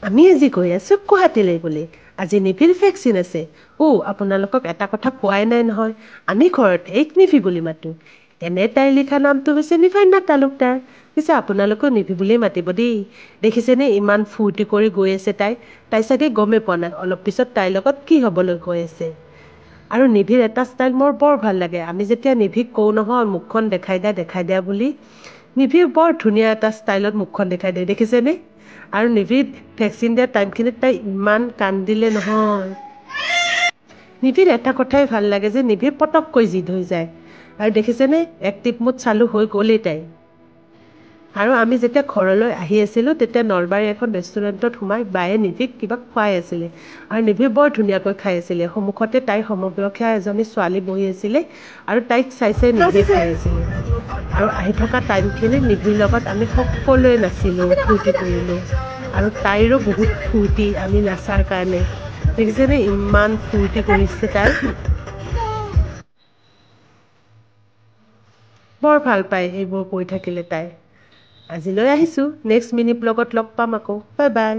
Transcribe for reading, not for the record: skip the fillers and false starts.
আমি আজি গৈ আছোঁ গুৱাহাটীলৈ বুলি। আজি নিভিৰ ভেকচিন আছে। আপোনালোকক এটা কথা কোৱাই নাই নহয়। আমি ঘৰত এইক নিভি বুলি মাতোঁ। এনে তাইৰ লিখা নামটো হৈছে নিভান্না তালুকদাৰ। পিছে আপোনালোকেও নিভি বুলিয়েই মাতিব দেই। দেখিছেনে ইমান ফূৰ্তি কৰি গৈ আছে তাই। তাই চাগে গমেই পোৱা নাই অলপ পিছত তাইৰ লগত কি হ'বলৈ গৈ আছে। আৰু নিভিৰ এটা ষ্টাইল মোৰ বৰ ভাল লাগে। আমি যেতিয়া নিভিক কওঁ নহয় মুখখন দেখাই দিয়া বুলি, নিভিয়ে বৰ ধুনীয়া এটা ষ্টাইলত মুখখন দেখাই দিয়ে দেখিছেনে? আৰু নিভিক ভেকচিন দিয়া টাইমখিনিত তাই ইমান কান্দিলে নহয়। নিভিৰ এটা কথাই ভাল লাগে যে নিভি পটককৈ জিদ হৈ যায়। আৰু দেখিছেনে এক্টিভ মুড চালু হৈ গ'লেই তাই। আৰু আমি যেতিয়া ঘৰলৈ আহি আছিলোঁ তেতিয়া নলবাৰীৰ এখন ৰেষ্টুৰেণ্টত সোমাই বায়ে নিভিক কিবা খুৱাই আছিলে। আৰু নিভি বৰ ধুনীয়াকৈ খাই আছিলে। সন্মুখতে তাইৰ সমবয়সীয়া এজনী ছোৱালী বহি আছিলে আৰু তাইক চাই নিভিয়ে খাই আছিলে। আৰু আহি থকা টাইমখিনিত নিভিৰ লগত আমি সকলোৱে নাচিলোঁ, ফূৰ্তি কৰিলোঁ। আৰু তাইৰো বহুত ফূৰ্তি আমি নাচাৰ কাৰণে। দেখিছেনে ইমান ফূৰ্তি কৰিছে তাই। বৰ ভাল পায় এইবোৰ কৰি থাকিলে তাই। আজিলৈ আহিছোঁ, নেক্সট মিনি ব্লগত লগ পাম আকৌ। Bye bye.